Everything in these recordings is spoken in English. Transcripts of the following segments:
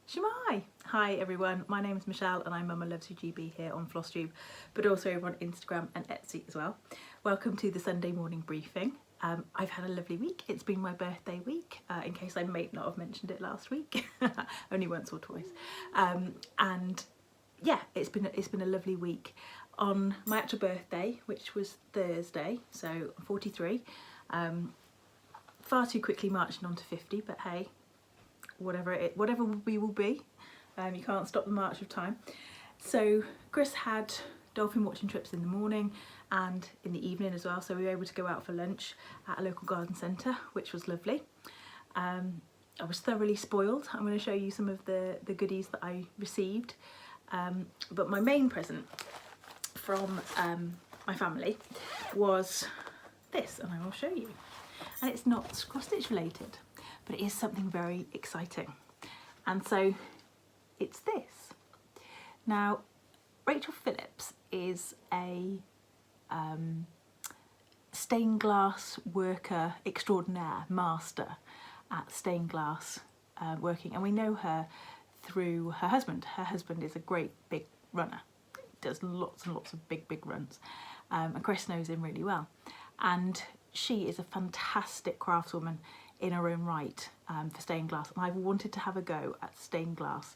Shemai! Hi everyone, my name is Michelle and I'm Mama Loves You GB here on FlossTube, but also over on Instagram and Etsy as well. Welcome to the Sunday morning briefing. I've had a lovely week. It's been my birthday week, in case I may not have mentioned it last week, only once or twice. And yeah, it's been a lovely week. On my actual birthday, which was Thursday, so I'm 43, far too quickly marching on to 50, but hey, whatever will be will be. You can't stop the march of time. So Chris had dolphin watching trips in the morning and in the evening as well, so we were able to go out for lunch at a local garden centre, which was lovely. I was thoroughly spoiled. I'm going to show you some of the goodies that I received, but my main present from my family was this, and I will show you. And it's not cross stitch related, but it is something very exciting. And so it's this. Now, Rachel Phillips is a stained glass worker extraordinaire, master at stained glass working, and we know her through her husband. Her husband is a great big runner. He does lots and lots of big runs, and Chris knows him really well. And she is a fantastic craftswoman in her own right for stained glass, and I've wanted to have a go at stained glass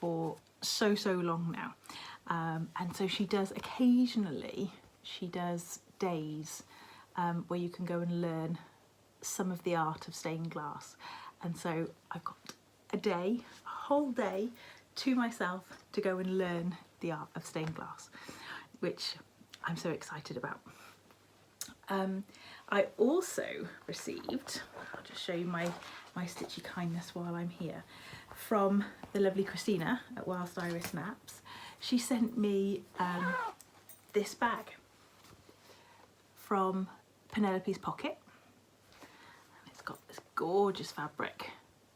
for so long now. And so she does occasionally, she does days where you can go and learn some of the art of stained glass. And so I've got a whole day to myself to go and learn the art of stained glass, which I'm so excited about. I also received, I'll just show you my stitchy kindness while I'm here, from the lovely Christina at Whilst Iris Naps. She sent me this bag from Penelope's Pocket. It's got this gorgeous fabric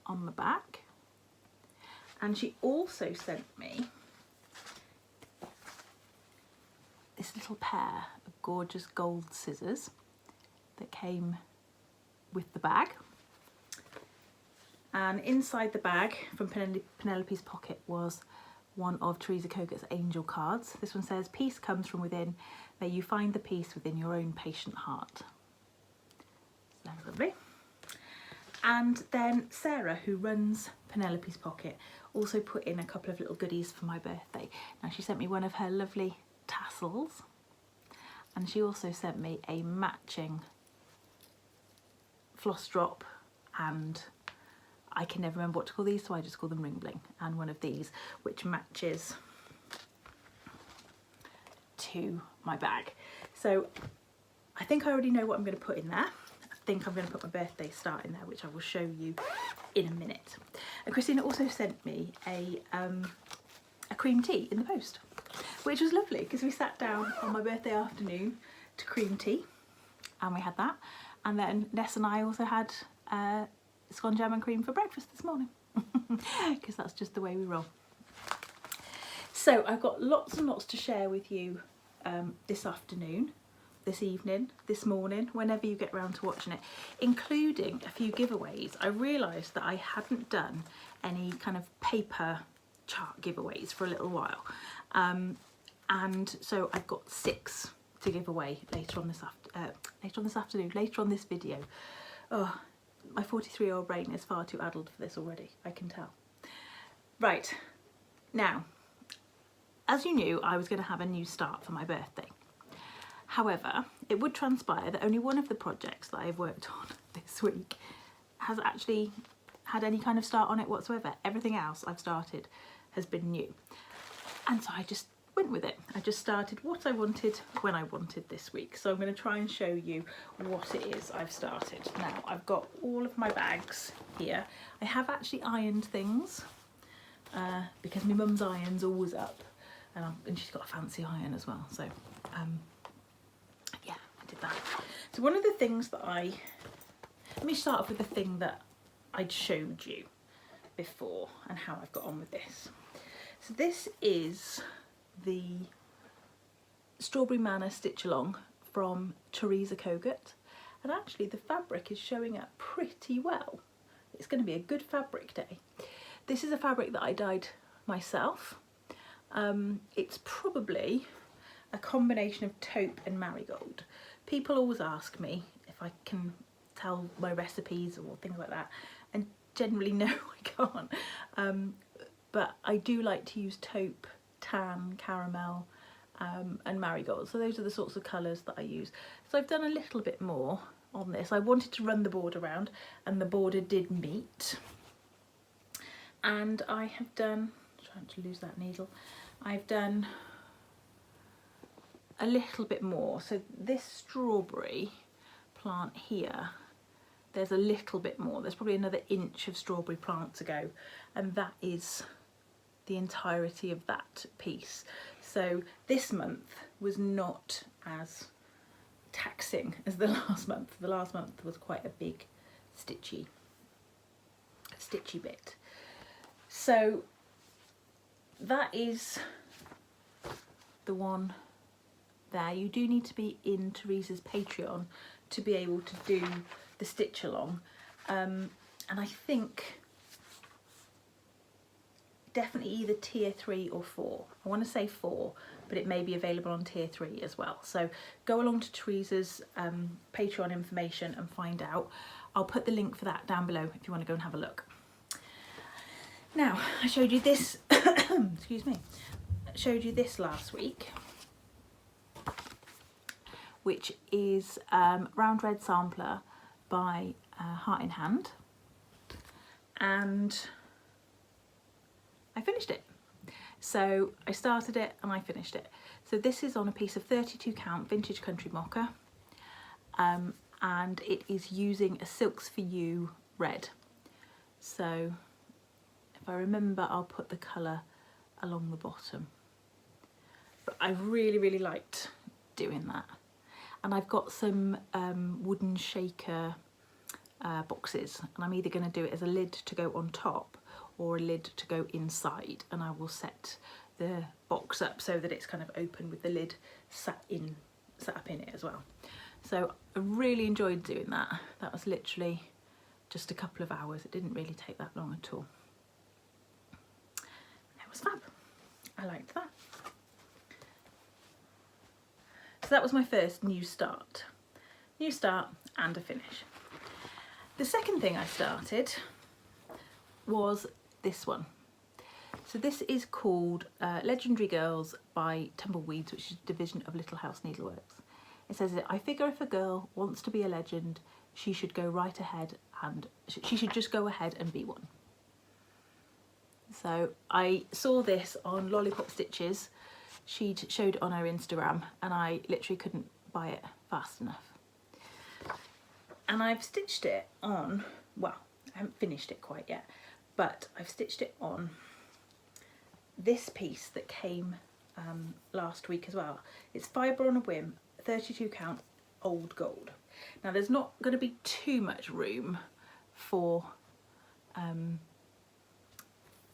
on the back. And she also sent me this little pair of gorgeous gold scissors that came with the bag. And inside the bag from Penelope's Pocket was one of Teresa Kogut's angel cards. This one says, "Peace comes from within. May you find the peace within your own patient heart." Sounds lovely. And then Sarah, who runs Penelope's Pocket, also put in a couple of little goodies for my birthday. Now, she sent me one of her lovely tassels, and she also sent me a matching floss drop, and I can never remember what to call these, so I just call them ring bling, and one of these which matches to my bag. So I think I already know what I'm going to put in there. I think I'm going to put my birthday star in there, which I will show you in a minute. And Christina also sent me a cream tea in the post, which was lovely because we sat down on my birthday afternoon to cream tea, and we had that. And then Ness and I also had scone jam and cream for breakfast this morning, because that's just the way we roll. So I've got lots and lots to share with you this afternoon, this evening, this morning, whenever you get around to watching it, including a few giveaways. I realised that I hadn't done any kind of paper chart giveaways for a little while, and so I've got 6 to give away later on this afternoon, later on this video. Oh, my 43-year-old brain is far too addled for this already, I can tell. Right, now, as you knew, I was going to have a new start for my birthday. However, it would transpire that only one of the projects that I've worked on this week has actually had any kind of start on it whatsoever. Everything else I've started has been new. And so I just went with it. I just started what I wanted when I wanted this week. So I'm going to try and show you what it is I've started. Now, I've got all of my bags here. I have actually ironed things because my mum's iron's always up, and she's got a fancy iron as well. So yeah, I did that. So one of the things that let me start off with the thing that I'd showed you before and how I've got on with this. So this is the Strawberry Manor Stitch Along from Teresa Kogut, and actually the fabric is showing up pretty well. It's going to be a good fabric day. This is a fabric that I dyed myself. It's probably a combination of taupe and marigold. People always ask me if I can tell my recipes or things like that, and generally no, I can't. But I do like to use taupe, tan, caramel, and marigold. So those are the sorts of colours that I use. So I've done a little bit more on this. I wanted to run the border around, and the border did meet. And I have done, trying to lose that needle, I've done a little bit more. So this strawberry plant here, there's a little bit more. There's probably another inch of strawberry plant to go, and that is the entirety of that piece. So this month was not as taxing as the last month. The last month was quite a big stitchy bit. So that is the one there. You do need to be in Teresa's Patreon to be able to do the stitch along, and I think definitely either tier 3 or 4. I want to say 4, but it may be available on tier 3 as well. So go along to Teresa's Patreon information and find out. I'll put the link for that down below if you want to go and have a look. Now, I showed you this, excuse me, I showed you this last week, which is Round Red Sampler by Heart in Hand, and I finished it. So I started it and I finished it. So this is on a piece of 32 count vintage country mocha, and it is using a Silks For You red. So if I remember, I'll put the colour along the bottom. But I really liked doing that. And I've got some wooden shaker boxes, and I'm either going to do it as a lid to go on top or a lid to go inside, and I will set the box up so that it's kind of open with the lid sat up in it as well. So I really enjoyed doing that. That was literally just a couple of hours. It didn't really take that long at all. It was fab. I liked that. So that was my first new start and a finish. The second thing I started was this one. So this is called Legendary Girls by Tumbleweeds, which is a division of Little House Needleworks. It says, I figure if a girl wants to be a legend, she should go right ahead and she should just go ahead and be one. So I saw this on Lollipop Stitches. She'd showed it on her Instagram, and I literally couldn't buy it fast enough. And I've stitched it on, well, I haven't finished it quite yet, but I've stitched it on this piece that came last week as well. It's fibre on a whim, 32 count old gold. Now there's not going to be too much room for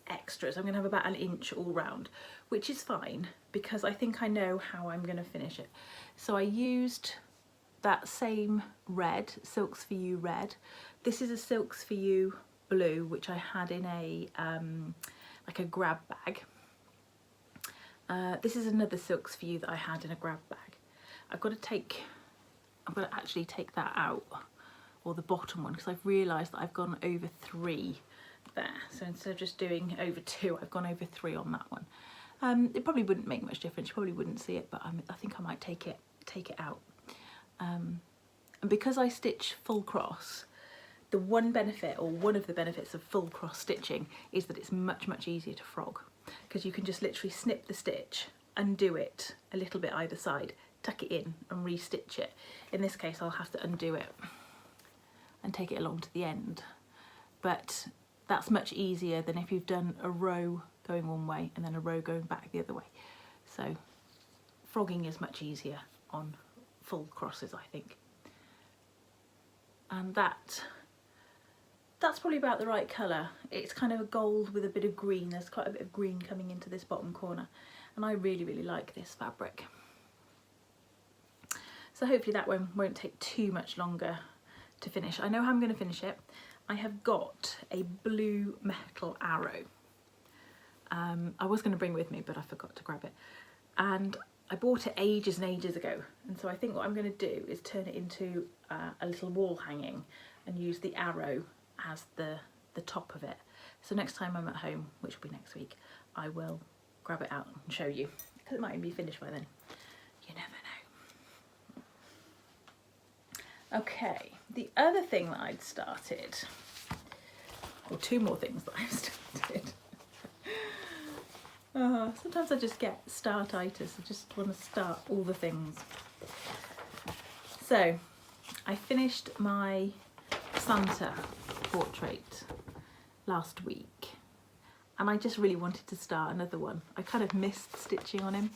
extras. I'm going to have about an inch all round, which is fine because I think I know how I'm going to finish it. So I used that same red, Silks For You red. This is a Silks For You blue, which I had in a like a grab bag. This is another Silks For You that I had in a grab bag. I've got to actually take that out, or the bottom one, because I've realised that I've gone over 3 there. So instead of just doing over 2, I've gone over 3 on that one. It probably wouldn't make much difference, you probably wouldn't see it, but I think I might take it out. And because I stitch full cross, the one benefit, or one of the benefits of full cross stitching, is that it's much easier to frog, because you can just literally snip the stitch, undo it a little bit either side, tuck it in and re-stitch it. In this case I'll have to undo it and take it along to the end, but that's much easier than if you've done a row going one way and then a row going back the other way. So frogging is much easier on full crosses, I think. And that's probably about the right colour. It's kind of a gold with a bit of green. There's quite a bit of green coming into this bottom corner, and I really like this fabric. So hopefully that one won't take too much longer to finish. I know how I'm going to finish it. I have got a blue metal arrow. I was going to bring with me, but I forgot to grab it. And I bought it ages and ages ago. And so I think what I'm going to do is turn it into a little wall hanging and use the arrow as the top of it. So next time I'm at home, which will be next week, I will grab it out and show you. Because it might even be finished by then. You never know. Okay, the other thing that I'd started, or two more things that I've started. Sometimes I just get startitis. I just want to start all the things. So I finished my Santa portrait last week, and I just really wanted to start another one. I kind of missed stitching on him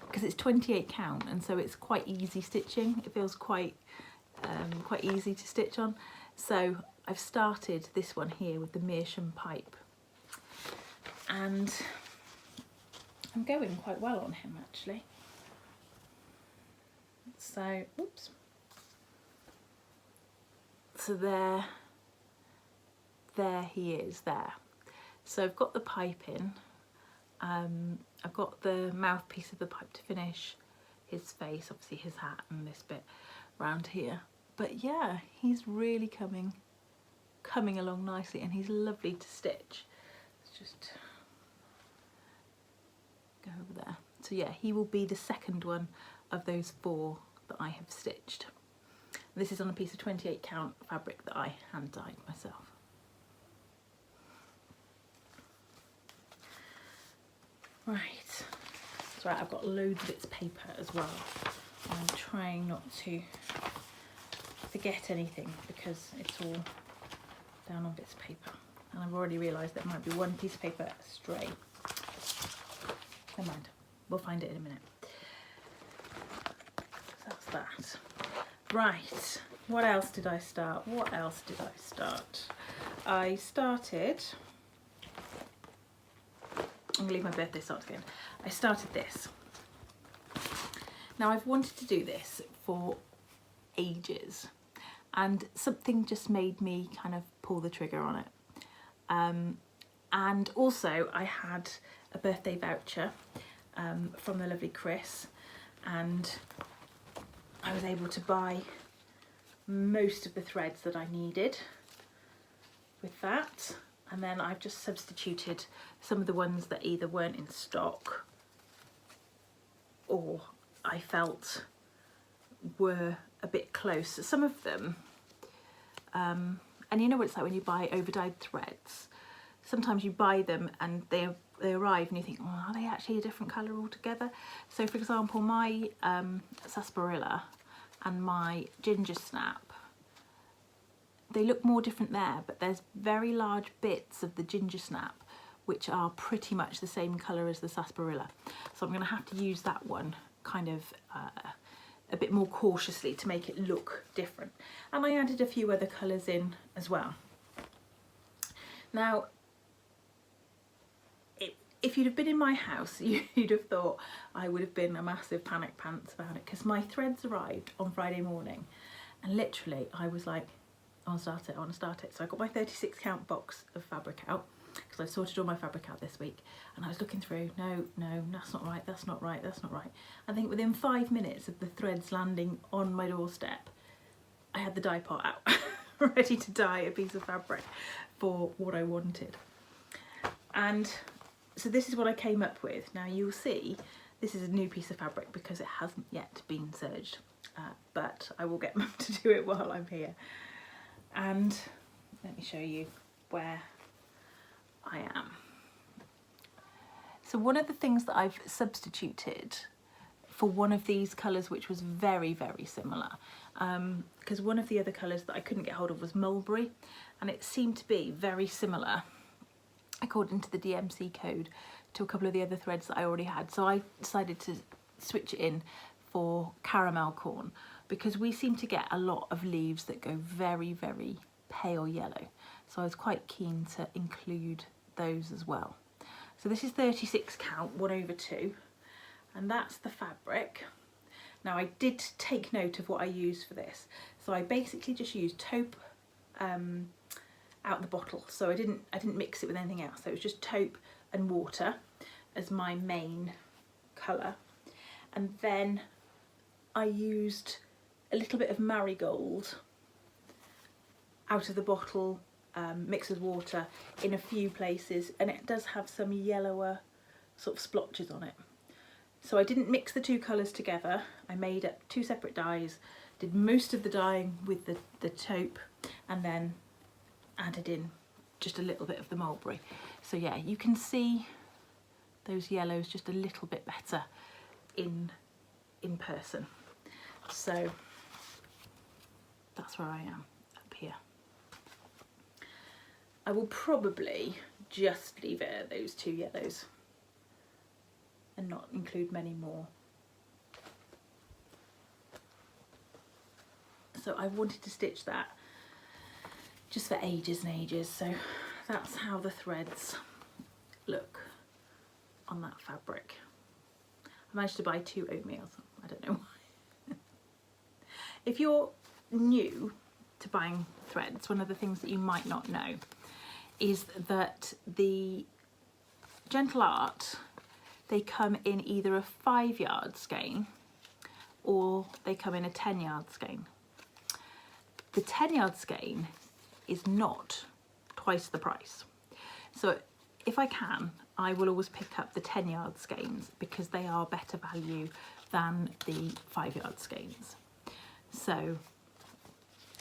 because it's 28 count, and so it's quite easy stitching. It feels quite easy to stitch on. So I've started this one here with the meerschaum pipe, and I'm going quite well on him actually. So, oops. So there he is there. So I've got the pipe in. I've got the mouthpiece of the pipe to finish his face, obviously his hat and this bit around here. But yeah, he's really coming along nicely, and he's lovely to stitch. Let's just go over there. So yeah, he will be the second one of those 4 that I have stitched. This is on a piece of 28 count fabric that I hand dyed myself. Right, that's right, I've got loads of bits of paper as well. I'm trying not to forget anything because it's all down on bits of paper. And I've already realised there might be one piece of paper astray. Never mind, we'll find it in a minute. So that's that. Right, what else did I start? I started, I'm gonna leave my birthday start again. I started this. Now I've wanted to do this for ages, and something just made me kind of pull the trigger on it. And also I had a birthday voucher from the lovely Chris, and I was able to buy most of the threads that I needed with that, and then I've just substituted some of the ones that either weren't in stock or I felt were a bit close. Some of them, and you know what it's like when you buy overdyed threads. Sometimes you buy them and they arrive and you think, oh, are they actually a different colour altogether? So for example, my sarsaparilla and my ginger snap, they look more different there, but there's very large bits of the ginger snap which are pretty much the same colour as the sarsaparilla. So I'm going to have to use that one kind of a bit more cautiously to make it look different. And I added a few other colours in as well. Now, if you'd have been in my house, you'd have thought I would have been a massive panic pants about it, because my threads arrived on Friday morning and literally I was like, I want to start it. So I got my 36 count box of fabric out, because I've sorted all my fabric out this week, and I was looking through, no, that's not right, that's not right, that's not right. I think within 5 minutes of the threads landing on my doorstep, I had the dye pot out, ready to dye a piece of fabric for what I wanted. And so this is what I came up with. Now you'll see this is a new piece of fabric because it hasn't yet been serged, but I will get Mum to do it while I'm here. And let me show you where I am. So one of the things that I've substituted for one of these colours, which was very, very similar, because one of the other colours that I couldn't get hold of was mulberry, and it seemed to be very similar according to the DMC code to a couple of the other threads that I already had. So I decided to switch it in for caramel corn, because we seem to get a lot of leaves that go very, very pale yellow. So I was quite keen to include those as well. So this is 36 count 1/2, and that's the fabric. Now I did take note of what I used for this. So I basically just used taupe out the bottle, so I didn't mix it with anything else. So it was just taupe and water as my main colour, and then I used a little bit of marigold out of the bottle, mixed with water in a few places, and it does have some yellower sort of splotches on it. So I didn't mix the two colours together. I made up two separate dyes, did most of the dyeing with the taupe, and then added in just a little bit of the mulberry. So yeah, you can see those yellows just a little bit better in person. So that's where I am up here. I will probably just leave it at those two yellows and not include many more. So I wanted to stitch that just for ages and ages, so that's how the threads look on that fabric. I managed to buy 2 oatmeals, I don't know why. If you're new to buying threads, one of the things that you might not know is that the Gentle Art, they come in either a 5-yard skein or they come in a 10-yard skein. The 10-yard skein is not twice the price. So if I can, I will always pick up the 10-yard skeins because they are better value than the 5-yard skeins. So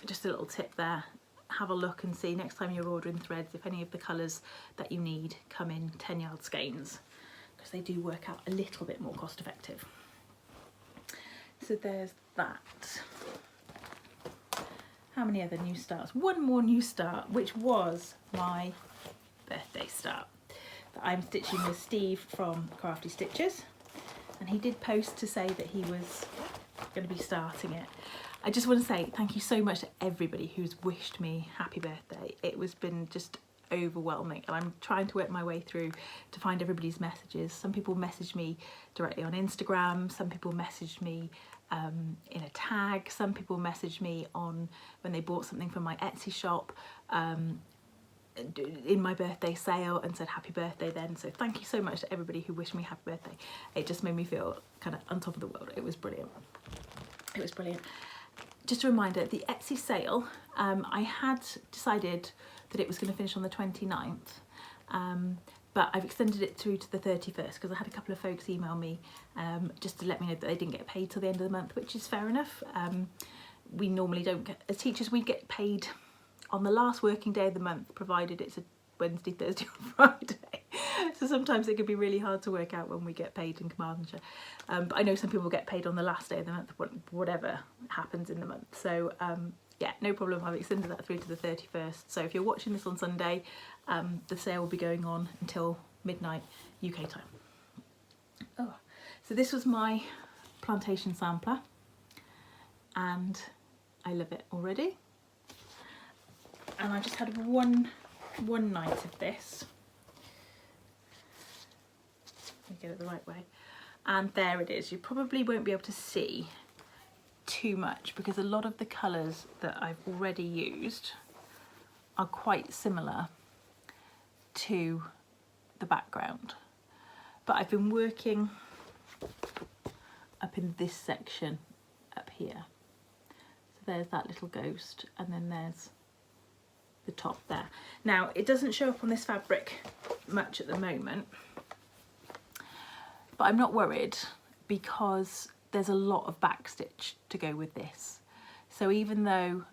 just a little tip there. Have a look and see next time you're ordering threads if any of the colours that you need come in 10-yard skeins, because they do work out a little bit more cost effective. So there's that. How many other new starts? One more new start, which was my birthday start that I'm stitching with Steve from Crafty Stitches, and he did post to say that he was going to be starting it. I just want to say thank you so much to everybody who's wished me happy birthday. It was been just overwhelming, and I'm trying to work my way through to find everybody's messages. Some people messaged me directly on Instagram, some people messaged me in a tag, some people messaged me on when they bought something from my Etsy shop in my birthday sale and said happy birthday then. So thank you so much to everybody who wished me happy birthday. It just made me feel kind of on top of the world. It was brilliant. It was brilliant. Just a reminder, the Etsy sale, I had decided that it was going to finish on the 29th, but I've extended it through to the 31st because I had a couple of folks email me just to let me know that they didn't get paid till the end of the month, which is fair enough. We normally don't get, as teachers, we get paid on the last working day of the month, provided it's a Wednesday, Thursday or Friday. So sometimes it can be really hard to work out when we get paid in Carmarthenshire. But I know some people get paid on the last day of the month, whatever happens in the month. So yeah, no problem. I've extended that through to the 31st. So if you're watching this on Sunday, the sale will be going on until midnight UK time. Oh, so this was my Plantation Sampler, and I love it already. And I just had one night of this. Let me get it the right way. And there it is. You probably won't be able to see too much because a lot of the colours that I've already used are quite similar to the background. But I've been working up in this section up here. So there's that little ghost, and then there's the top there. Now it doesn't show up on this fabric much at the moment, but I'm not worried because there's a lot of backstitch to go with this. So even though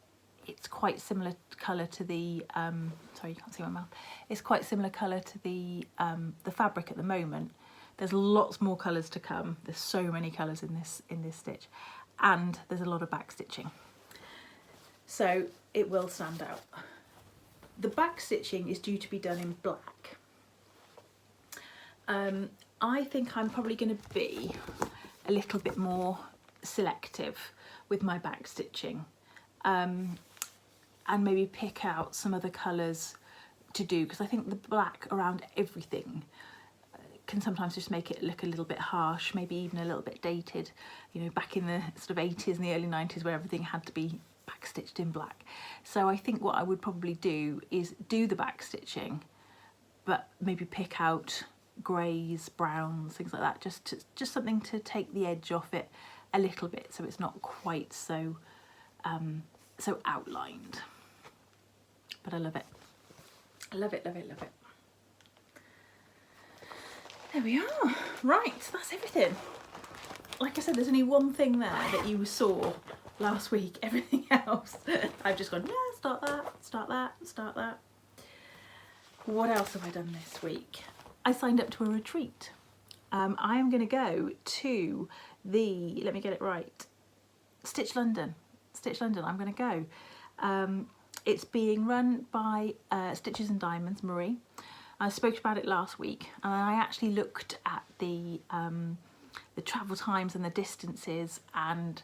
it's quite similar colour to the sorry, you can't see my mouth, it's quite similar colour to the fabric at the moment, there's lots more colours to come. There's so many colours in this stitch, and there's a lot of backstitching, so it will stand out. The back stitching is due to be done in black. I think I'm probably going to be a little bit more selective with my back stitching, and maybe pick out some other colours to do, because I think the black around everything can sometimes just make it look a little bit harsh, maybe even a little bit dated. You know, back in the sort of 80s and the early 90s where everything had to be back stitched in black. So I think what I would probably do is do the back stitching, but maybe pick out greys, browns, things like that, just something to take the edge off it a little bit, so it's not quite so so outlined. But I love it. I love it, love it, love it. There we are. Right, that's everything. Like I said, there's only one thing there that you saw last week. Everything else, I've just gone, yeah, start that, start that, start that. What else have I done this week? I signed up to a retreat. I am going to go to the, let me get it right, StitchLondon. StitchLondon, I'm going to go. It's being run by Stitches and Diamonds, Marie. I spoke about it last week, and I actually looked at the travel times and the distances, and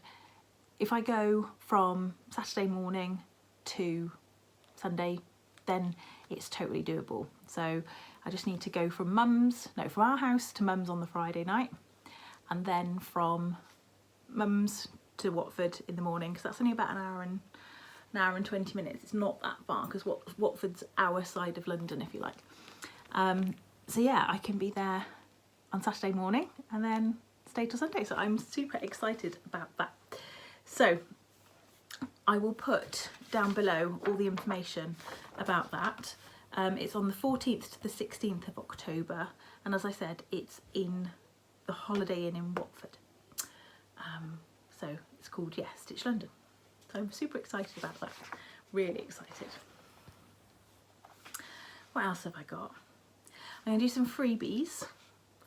if I go from Saturday morning to Sunday, then it's totally doable. So I just need to go from from our house to Mum's on the Friday night, and then from Mum's to Watford in the morning, because that's only about an hour and 20 minutes. It's not that far, because Watford's our side of London, if you like. So yeah, I can be there on Saturday morning and then stay till Sunday. So I'm super excited about that. So I will put down below all the information about that. It's on the 14th to the 16th of October, and as I said, it's in the Holiday Inn in Watford. So it's called, yeah, StitchLondon. So I'm super excited about that, really excited. What else have I got? I'm going to do some freebies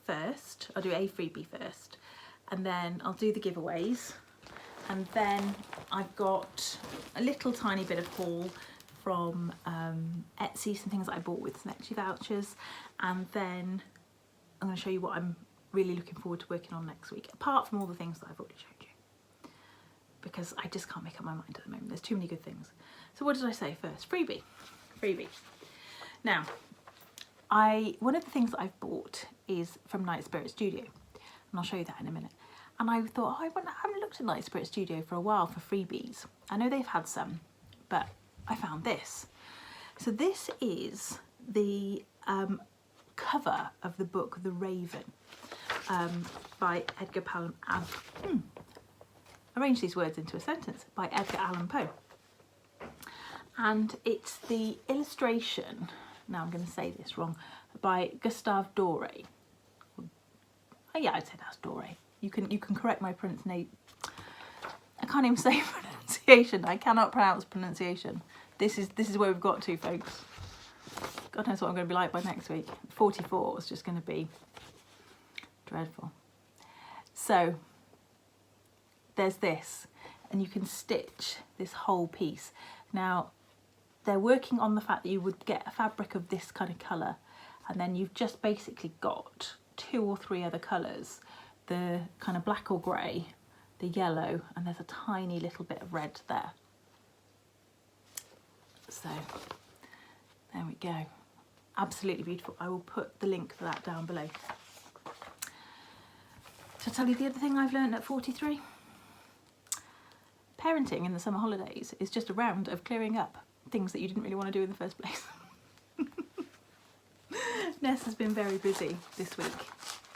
first. I'll do a freebie first, and then I'll do the giveaways, and then I've got a little tiny bit of haul from Etsy, some things that I bought with some Etsy vouchers, and then I'm going to show you what I'm really looking forward to working on next week, apart from all the things that I've already showed you, because I just can't make up my mind at the moment. There's too many good things. So what did I say first? Freebie. Now, one of the things that I've bought is from Night Spirit Studio, and I'll show you that in a minute. And I thought, I haven't looked at Night Spirit Studio for a while for freebies. I know they've had some, but I found this. So this is the cover of the book The Raven by Edgar Allan arrange these words into a sentence, by Edgar Allan Poe. And it's the illustration, now I'm going to say this wrong, by Gustave Doré. Oh yeah, I'd say that's Doré. You can correct my pronunciation. I can't even say pronunciation. I cannot pronounce pronunciation. This is where we've got to, folks. God knows what I'm going to be like by next week. 44 is just going to be dreadful. So there's this, and you can stitch this whole piece. Now they're working on the fact that you would get a fabric of this kind of colour, and then you've just basically got 2 or 3 other colours, the kind of black or grey, the yellow, and there's a tiny little bit of red there. So there we go, absolutely beautiful. I will put the link for that down below. To tell you the other thing I've learned at 43, parenting in the summer holidays is just a round of clearing up things that you didn't really want to do in the first place. Ness has been very busy this week.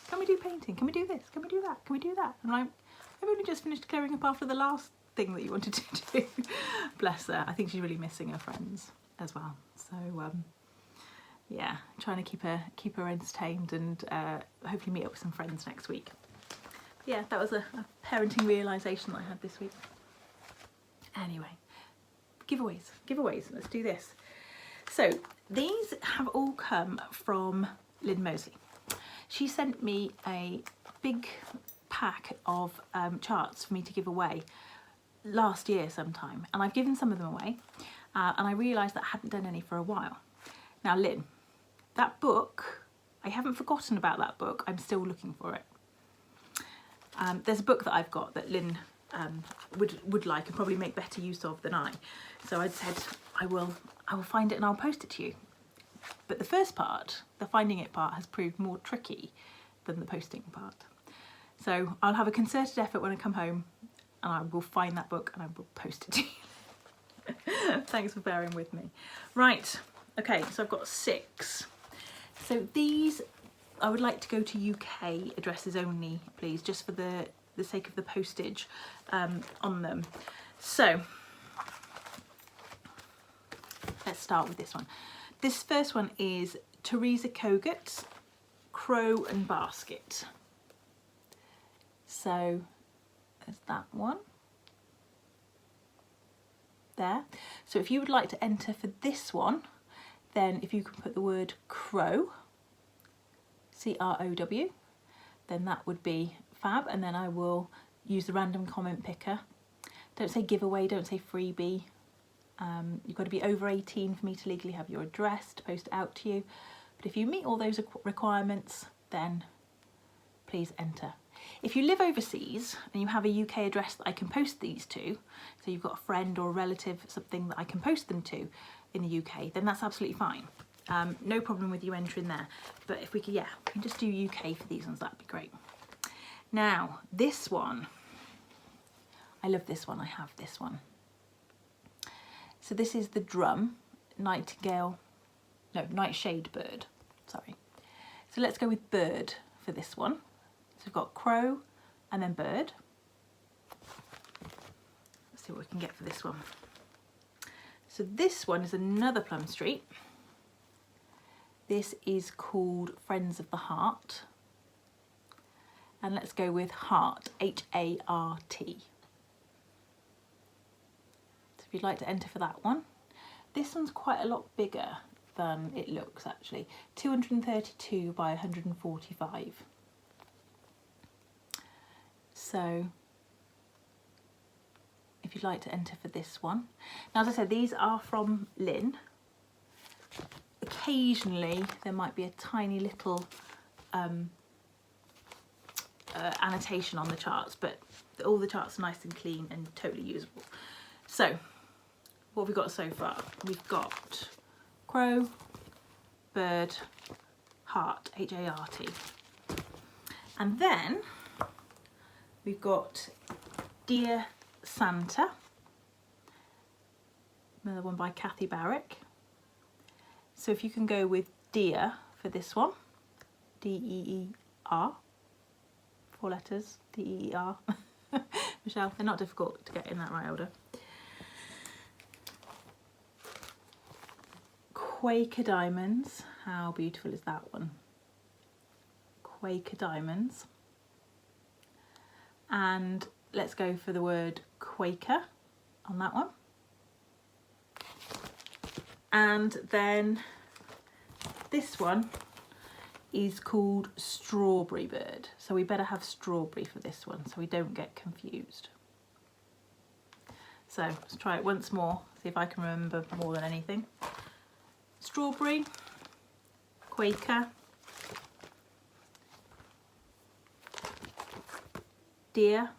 Can we do painting? Can we do this? Can we do that? Can we do that? And I've only just finished clearing up after the last thing that you wanted to do. Bless her. I think she's really missing her friends as well. So yeah, trying to keep her entertained, and hopefully meet up with some friends next week. Yeah, that was a parenting realisation that I had this week. Anyway, giveaways, let's do this. So these have all come from Lynn Mosley. She sent me a big pack of charts for me to give away last year sometime, and I've given some of them away, and I realised that I hadn't done any for a while. Now Lynn, that book, I haven't forgotten about that book, I'm still looking for it. There's a book that I've got that Lynn would like and probably make better use of than I. So I said I will find it and I'll post it to you. But the first part, the finding it part, has proved more tricky than the posting part. So I'll have a concerted effort when I come home, and I will find that book and I will post it to you. Thanks for bearing with me. Right, okay, so I've got 6. So these, I would like to go to UK addresses only, please, just for the sake of the postage on them. So let's start with this one. This first one is Teresa Kogut, Crow and Basket. So there's that one there. So if you would like to enter for this one, then if you can put the word crow, C-R-O-W, then that would be fab, and then I will use the random comment picker. Don't say giveaway, don't say freebie. You've got to be over 18 for me to legally have your address to post it out to you. But if you meet all those requirements, then please enter. If you live overseas and you have a UK address that I can post these to, so you've got a friend or a relative, something that I can post them to in the UK, then that's absolutely fine. No problem with you entering there. But if we could, yeah, we can just do UK for these ones, that'd be great. Now, this one, I love this one, I have this one. So this is the drum, nightshade bird, sorry. So let's go with bird for this one. So we've got crow and then bird. Let's see what we can get for this one. So this one is another Plum Street. This is called Friends of the Heart. And let's go with heart, H-A-R-T. So if you'd like to enter for that one. This one's quite a lot bigger than it looks actually. 232 by 145. So if you'd like to enter for this one. Now, as I said, these are from Lynn. Occasionally there might be a tiny little annotation on the charts, but all the charts are nice and clean and totally usable. So what have we got so far? We've got crow, bird, heart, H-A-R-T. And then we've got Dear Santa, another one by Kathy Barrick. So if you can go with Dear for this one, D-E-E-R, 4 letters, D-E-E-R. Michelle, they're not difficult to get in that right order. Quaker Diamonds, how beautiful is that one? Quaker Diamonds. And let's go for the word Quaker on that one. And then this one is called Strawberry Bird. So we better have strawberry for this one so we don't get confused. So let's try it once more, see if I can remember more than anything. Strawberry, Quaker, Dear,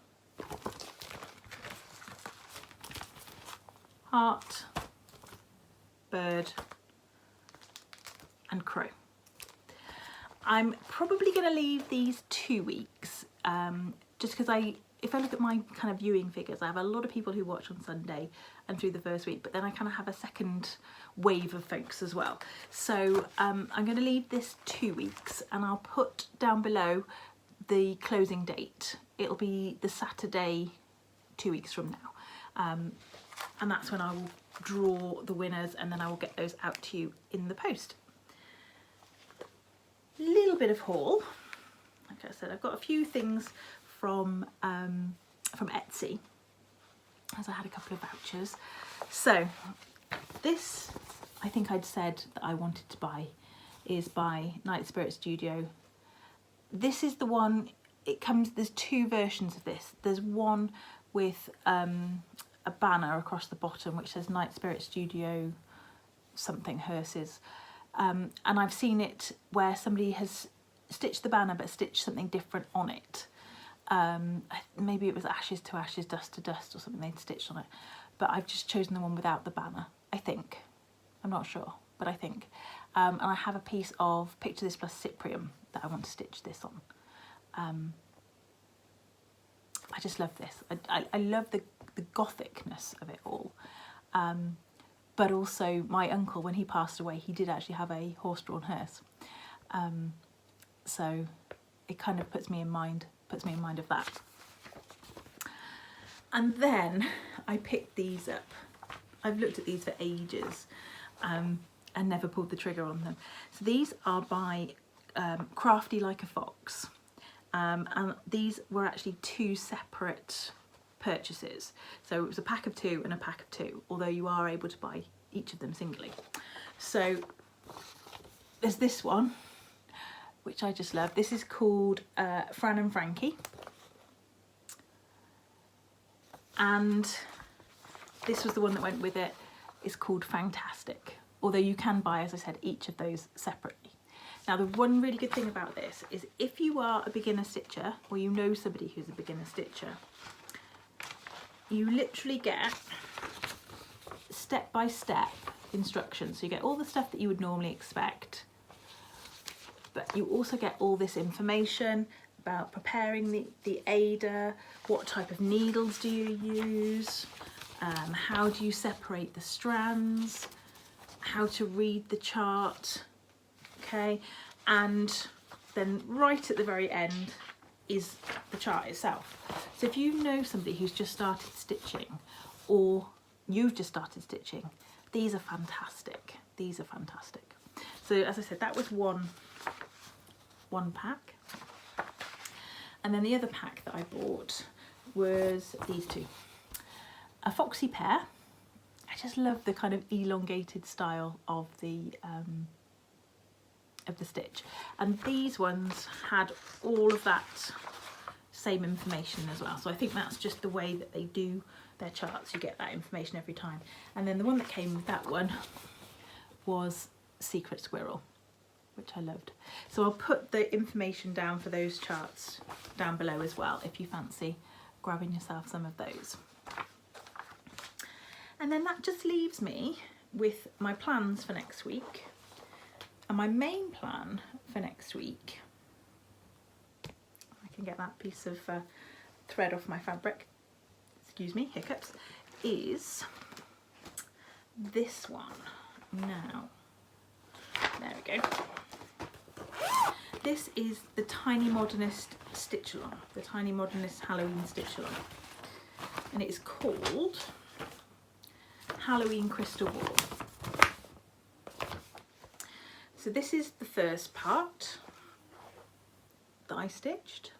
heart, bird and crow. I'm probably going to leave these 2 weeks just because if I look at my kind of viewing figures, I have a lot of people who watch on Sunday and through the first week, but then I kind of have a second wave of folks as well. So I'm going to leave this 2 weeks, and I'll put down below the closing date. It'll be the Saturday 2 weeks from now. And that's when I will draw the winners, and then I will get those out to you in the post. Little bit of haul. Like I said, I've got a few things from Etsy, as I had a couple of vouchers. So this, I think I'd said that I wanted to buy, is by Night Spirit Studio. This is the one, it comes, there's 2 versions of this. There's one with a banner across the bottom which says Night Spirit Studio something hearses, and I've seen it where somebody has stitched the banner but stitched something different on it. Maybe it was ashes to ashes, dust to dust or something they'd stitched on it, but I've just chosen the one without the banner, I think. I'm not sure, but I think. And I have a piece of Picture This Plus Cyprium that I want to stitch this on. I just love this. I love the gothicness of it all. but also my uncle, when he passed away, he did actually have a horse-drawn hearse. So it kind of puts me in mind of that. And then I picked these up. I've looked at these for ages and never pulled the trigger on them. So these are by Crafty Like a Fox. And these were actually 2 separate purchases. So it was a pack of 2 and a pack of 2, although you are able to buy each of them singly. So there's this one, which I just love. This is called Fran and Frankie. And this was the one that went with it. It's called Fantastic, although you can buy, as I said, each of those separately. Now, the one really good thing about this is if you are a beginner stitcher, or you know somebody who's a beginner stitcher, you literally get step-by-step instructions. So you get all the stuff that you would normally expect, but you also get all this information about preparing the aider, what type of needles do you use, how do you separate the strands, how to read the chart, okay, and then right at the very end is the chart itself. So if you know somebody who's just started stitching, or you've just started stitching, these are fantastic. These are fantastic. So as I said, that was one pack. And then the other pack that I bought was these 2. A foxy pear. I just love the kind of elongated style of the stitch. And these ones had all of that same information as well. So I think that's just the way that they do their charts. You get that information every time. And then the one that came with that one was Secret Squirrel, which I loved. So I'll put the information down for those charts down below as well, if you fancy grabbing yourself some of those. And then that just leaves me with my plans for next week. And my main plan for next week, I can get that piece of thread off my fabric, excuse me, hiccups, is this one. Now, there we go. This is the Tiny Modernist Stitch-Along, the Tiny Modernist Halloween Stitch-Along. And it is called Halloween Crystal Ball. So this is the first part that I stitched.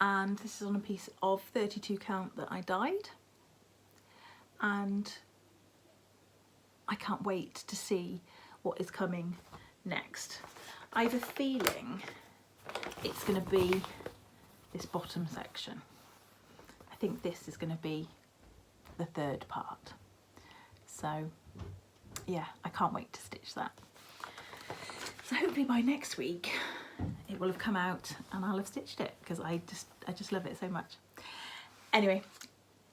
And this is on a piece of 32 count that I dyed. And I can't wait to see what is coming next. I have a feeling it's going to be this bottom section. I think this is going to be the 3rd part. So yeah, I can't wait to stitch that. So hopefully by next week it will have come out and I'll have stitched it, because I just love it so much. Anyway,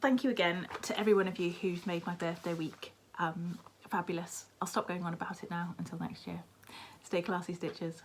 thank you again to every one of you who's made my birthday week fabulous. I'll stop going on about it now until next year. Stay classy, stitchers.